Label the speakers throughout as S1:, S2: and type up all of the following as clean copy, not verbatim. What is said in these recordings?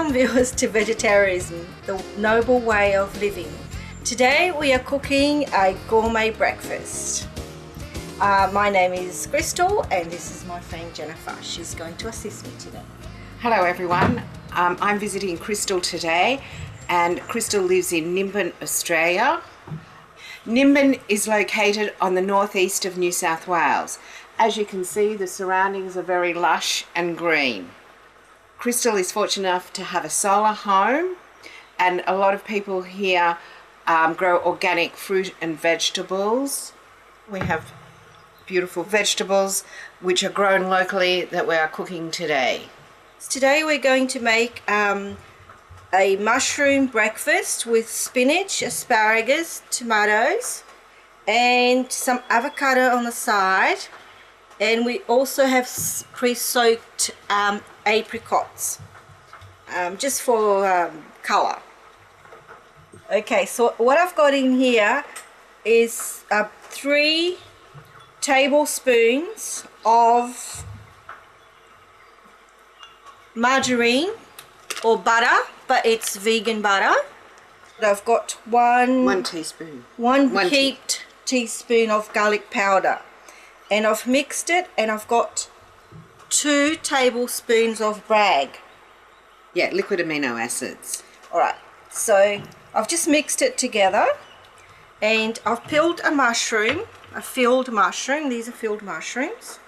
S1: Welcome viewers to vegetarianism, the noble way of living. Today we are cooking a gourmet breakfast. My name is Crystal and this is my friend Jennifer. She's going to assist me today.
S2: Hello everyone, I'm visiting Crystal today and Crystal lives in Nimbin, Australia. Nimbin is located on the northeast of New South Wales. As you can see, the surroundings are very lush and green. Crystal is fortunate enough to have a solar home, and a lot of people here grow organic fruit and vegetables. We have beautiful vegetables which are grown locally that we are cooking today.
S1: Today we're going to make a mushroom breakfast with spinach, asparagus, tomatoes and some avocado on the side, and we also have pre-soaked apricots just for colour. Okay, so what I've got in here is 3 tablespoons of margarine or butter, but it's vegan butter. I've got one
S2: teaspoon.
S1: One heaped teaspoon of garlic powder, and I've mixed it, and I've got 2 tablespoons of brag.
S2: Yeah, liquid amino acids.
S1: Alright, so I've just mixed it together, and I've peeled a mushroom, a filled mushroom. These are filled mushrooms,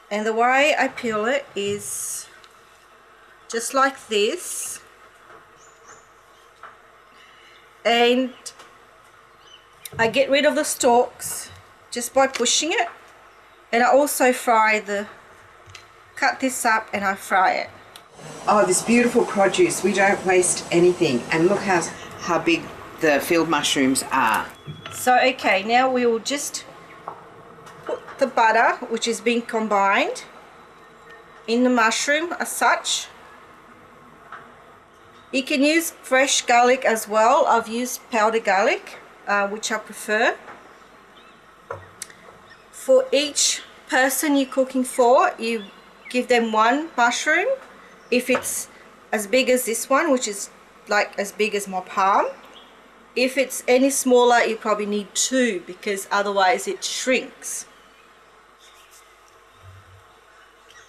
S1: and the way I peel it is just like this, and I get rid of the stalks just by pushing it, and I also cut this up and I fry it.
S2: Oh, this beautiful produce. We don't waste anything, and look how big the field mushrooms are.
S1: So okay, now we will just put the butter, which is being combined, in the mushroom as such. You can use fresh garlic as well. I've used powdered garlic, which I prefer. For each person you're cooking for, you give them 1 mushroom. If it's as big as this one, which is like as big as my palm, if it's any smaller, you probably need 2, because otherwise it shrinks.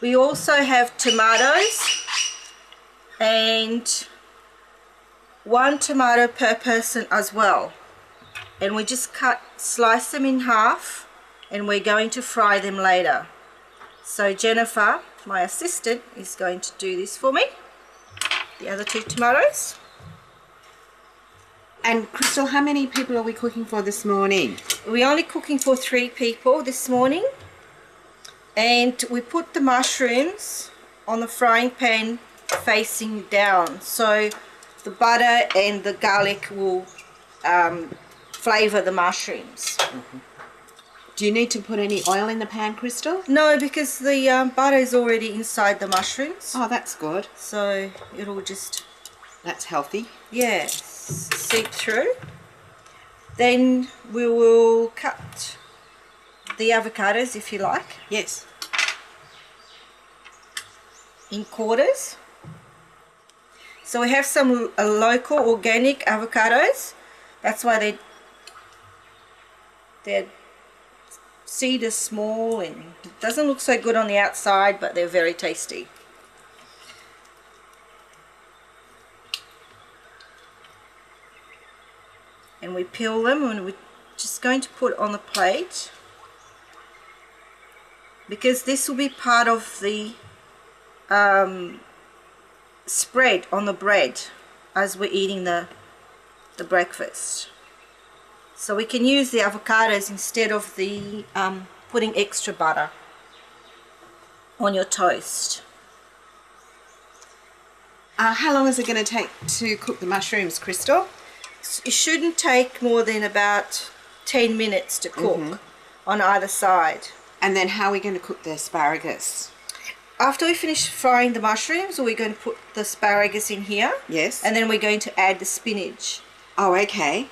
S1: We also have tomatoes, and 1 tomato per person as well, and we just slice them in half, and we're going to fry them later. So Jennifer, my assistant, is going to do this for me, the other 2 tomatoes.
S2: And Crystal, how many people are we cooking for this morning?
S1: We're only cooking for 3 people this morning, and we put the mushrooms on the frying pan facing down, so the butter and the garlic will flavour the mushrooms.
S2: Mm-hmm. Do you need to put any oil in the pan, Crystal?
S1: No, because the butter is already inside the mushrooms.
S2: Oh, that's good.
S1: So it'll just...
S2: That's healthy.
S1: Yeah, seep through. Then we will cut the avocados, if you like.
S2: Yes.
S1: In quarters. So we have some local organic avocados. That's why their seed is small and it doesn't look so good on the outside, but they're very tasty. And we peel them, and we're just going to put on the plate, because this will be part of the spread on the bread as we're eating the breakfast. So we can use the avocados instead of the putting extra butter on your toast.
S2: How long is it going to take to cook the mushrooms, Crystal?
S1: It shouldn't take more than about 10 minutes to cook on either side.
S2: And then how are we going to cook the asparagus?
S1: After we finish frying the mushrooms, we're going to put the asparagus in here.
S2: Yes.
S1: And then we're going to add the spinach.
S2: Oh, okay.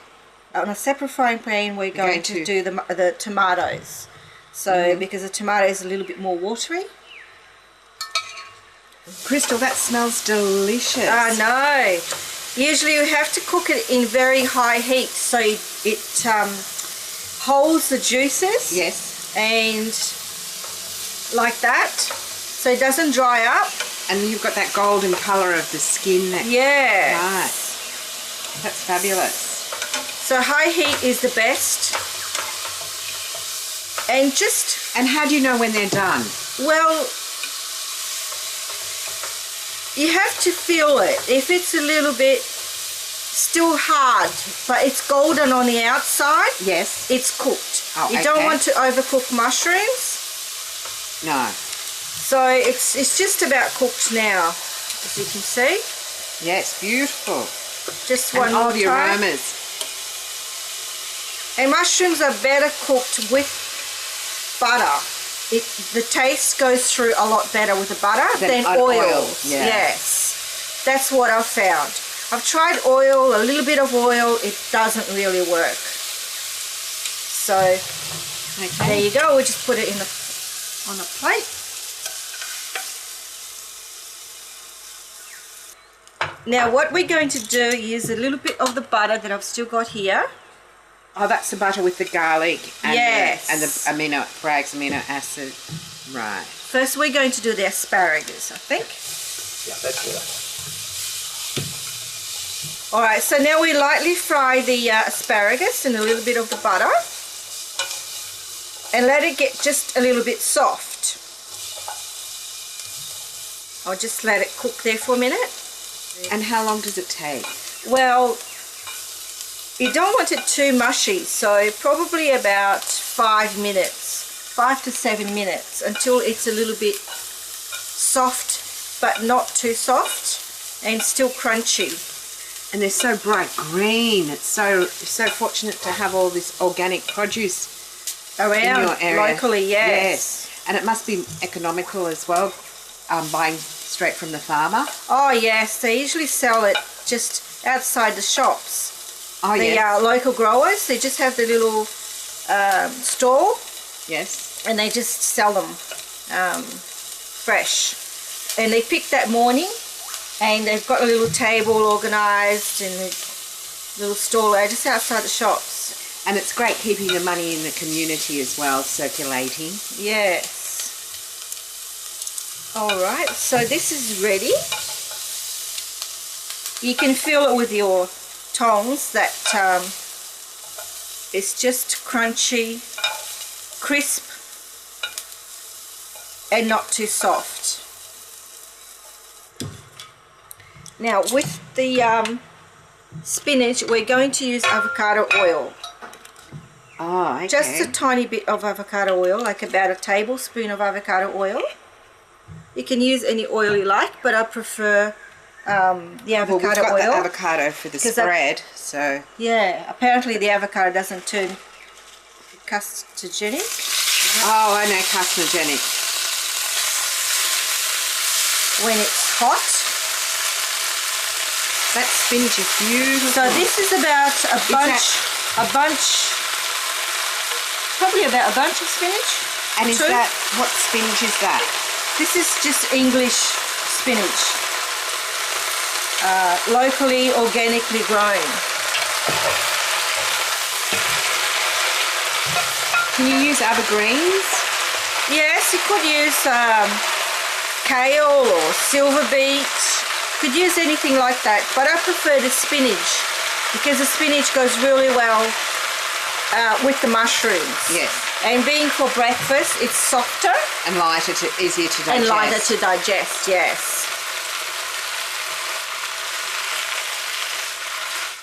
S1: On a separate frying pan, we're going to do the tomatoes. So because the tomato is a little bit more watery.
S2: Crystal, that smells delicious.
S1: I know. Usually you have to cook it in very high heat so it holds the juices.
S2: Yes.
S1: And like that, so it doesn't dry up.
S2: And you've got that golden colour of the skin.
S1: Yeah.
S2: Right. That's fabulous.
S1: So high heat is the best. And
S2: how do you know when they're done?
S1: Well, you have to feel it. If it's a little bit still hard, but it's golden on the outside,
S2: yes,
S1: it's cooked.
S2: Oh,
S1: you don't want to overcook mushrooms.
S2: No.
S1: So it's just about cooked now, as you can see.
S2: Yes, beautiful.
S1: Just one more time.
S2: The aromas.
S1: And mushrooms are better cooked with butter. The taste goes through a lot better with the butter than oil.
S2: Yeah.
S1: Yes, that's what I've found. I've tried oil, a little bit of oil, it doesn't really work. So there you go. We'll just put it in on a plate. Now what we're going to do is a little bit of the butter that I've still got here.
S2: Oh, that's the butter with the garlic and
S1: yes.
S2: the Bragg's amino acid. Right.
S1: First we're going to do the asparagus, I think.
S3: Yeah, that's good.
S1: Alright, so now we lightly fry the asparagus in a little bit of the butter. And let it get just a little bit soft. I'll just let it cook there for a minute.
S2: And how long does it take?
S1: Well, you don't want it too mushy, so probably about 5 minutes, 5 to 7 minutes, until it's a little bit soft, but not too soft, and still crunchy.
S2: And they're so bright green. It's so fortunate to have all this organic produce
S1: around
S2: in your area.
S1: Locally, yes.
S2: And it must be economical as well, buying straight from the farmer.
S1: Oh yes, they usually sell it just outside the shops.
S2: Oh,
S1: the local growers, they just have the little store.
S2: Yes.
S1: And they just sell them fresh. And they pick that morning, and they've got a little table organised and a little stall there just outside the shops.
S2: And it's great keeping the money in the community as well, circulating.
S1: Yes. Alright, so this is ready. You can feel it with your tongs that it's just crunchy, crisp, and not too soft. Now with the spinach, we're going to use avocado oil.
S2: Oh, okay.
S1: Just a tiny bit of avocado oil, like about a tablespoon of avocado oil. You can use any oil you like, but I prefer the avocado
S2: we've got
S1: oil.
S2: The avocado for the spread, so
S1: yeah, apparently the avocado doesn't turn carcinogenic.
S2: Oh, I know, carcinogenic.
S1: When it's hot.
S2: That spinach is beautiful.
S1: So this is about probably about a bunch of spinach.
S2: And what spinach is that?
S1: This is just English spinach. Locally, organically grown.
S2: Can you use other greens?
S1: Yes, you could use kale or silver beet. Could use anything like that, but I prefer the spinach because the spinach goes really well with the mushrooms.
S2: Yes.
S1: And being for breakfast, it's softer.
S2: And lighter, easier to digest.
S1: And lighter to digest, yes.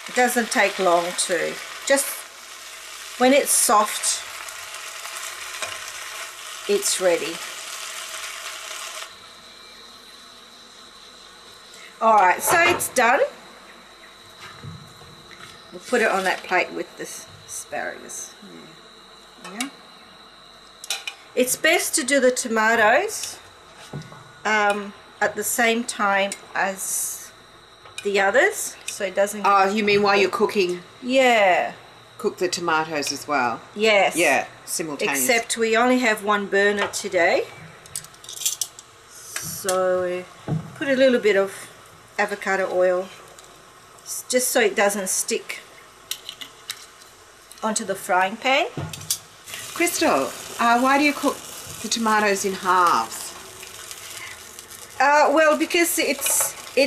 S1: It doesn't take long to. Just when it's soft, it's ready. Alright, so it's done. We'll put it on that plate with this asparagus. Yeah. It's best to do the tomatoes at the same time as the others, so it doesn't...
S2: Oh, you mean while you're cooking?
S1: Yeah.
S2: Cook the tomatoes as well?
S1: Yes.
S2: Yeah, simultaneously.
S1: Except we only have one burner today. So put a little bit of avocado oil just so it doesn't stick onto the frying pan.
S2: Crystal, why do you cook the tomatoes in halves?
S1: Well, because it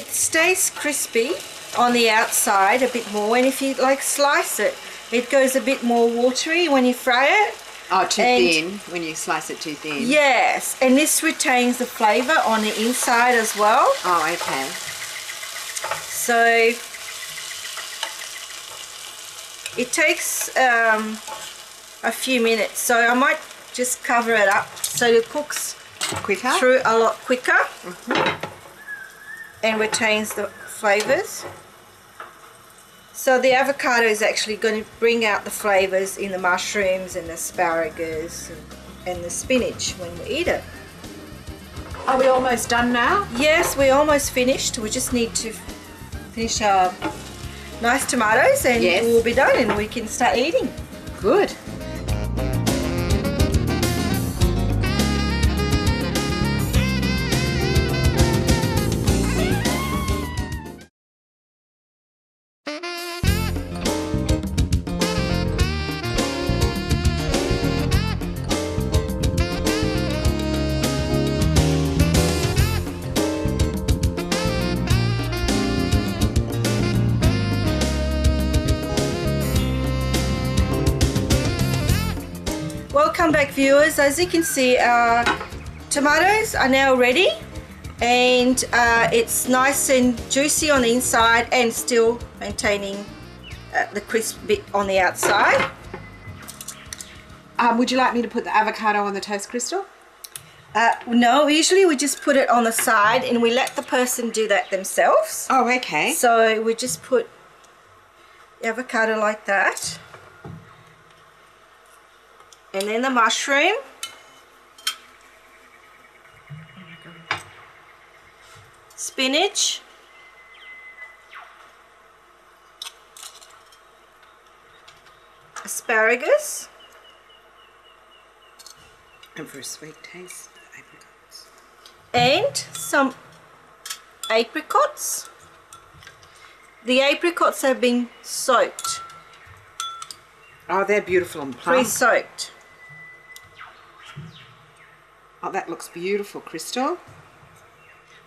S1: stays crispy on the outside a bit more, and if you like slice it, it goes a bit more watery when you fry it.
S2: Oh, too thin, when you slice it too thin.
S1: Yes, and this retains the flavour on the inside as well.
S2: Oh, okay.
S1: So it takes a few minutes, so I might just cover it up so it cooks
S2: Quicker?
S1: through a lot quicker and retains the flavours. So the avocado is actually going to bring out the flavours in the mushrooms and the asparagus and the spinach when we eat it.
S2: Are we almost done now?
S1: Yes, we're almost finished. We just need to finish our nice tomatoes and
S2: Yes.
S1: we'll be done and we can start eating.
S2: Good.
S1: Welcome back, viewers. As you can see, our tomatoes are now ready, and it's nice and juicy on the inside and still maintaining the crisp bit on the outside.
S2: Would you like me to put the avocado on the toast, Crystal?
S1: No, usually we just put it on the side and we let the person do that themselves.
S2: Oh, okay.
S1: So we just put the avocado like that. And then the mushroom. Spinach. Asparagus.
S2: And for a sweet taste, apricots.
S1: And some apricots. The apricots have been soaked.
S2: Oh, they're beautiful and plump.
S1: Pre-soaked.
S2: Oh, that looks beautiful, Crystal.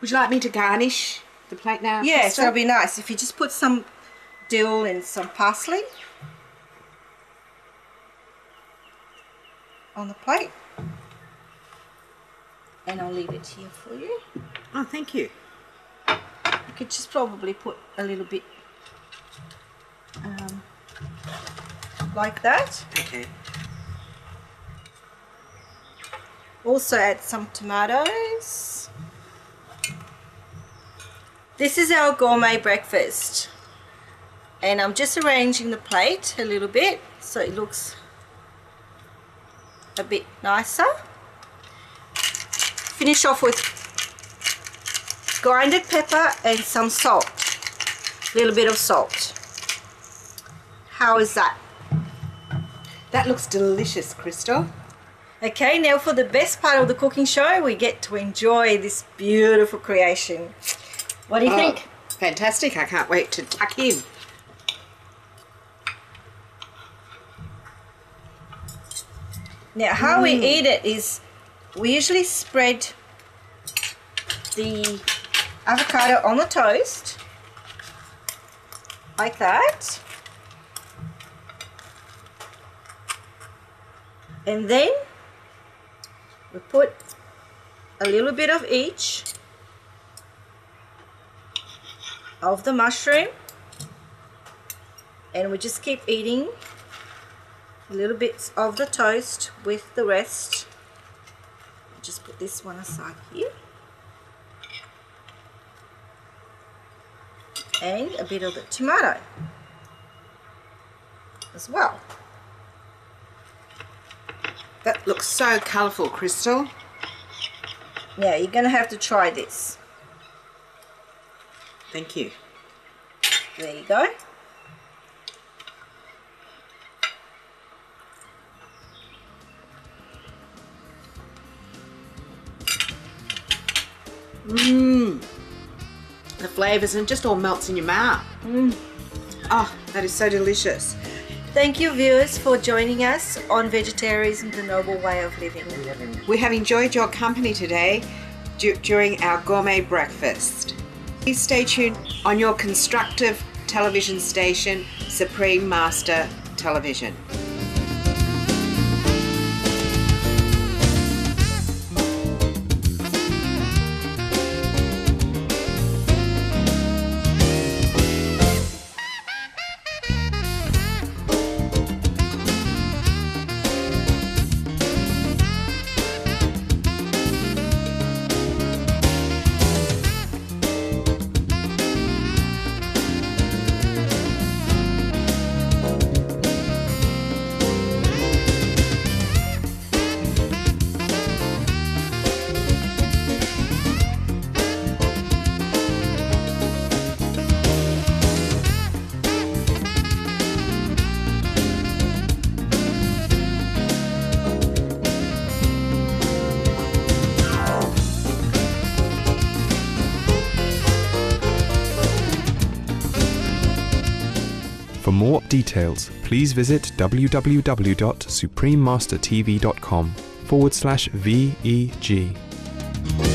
S2: Would you like me to garnish the plate now,
S1: Yes,
S2: Crystal?
S1: that'll be nice. If you just put some dill and some parsley on the plate. And I'll leave it here for you.
S2: Oh, thank you.
S1: You could just probably put a little bit like that.
S2: Okay.
S1: Also add some tomatoes. This is our gourmet breakfast. And I'm just arranging the plate a little bit so it looks a bit nicer. Finish off with grinded pepper and some salt. A little bit of salt. How is that?
S2: That looks delicious, Crystal.
S1: Okay, now for the best part of the cooking show, we get to enjoy this beautiful creation. What do you think?
S2: Fantastic. I can't wait to tuck in.
S1: Now, how we eat it is we usually spread the avocado on the toast like that, and then we put a little bit of each of the mushroom, and we just keep eating little bits of the toast with the rest. Just put this one aside here, and a bit of the tomato as well.
S2: That looks so colourful, Crystal.
S1: Yeah, you're gonna have to try this.
S2: Thank you.
S1: There you go.
S2: flavours and just all melts in your mouth. Oh, that is so delicious.
S1: Thank you, viewers, for joining us on Vegetarianism, the Noble Way of Living.
S2: We have enjoyed your company today during our gourmet breakfast. Please stay tuned on your constructive television station, Supreme Master Television.
S4: For more details, please visit www.suprememastertv.com/VEG.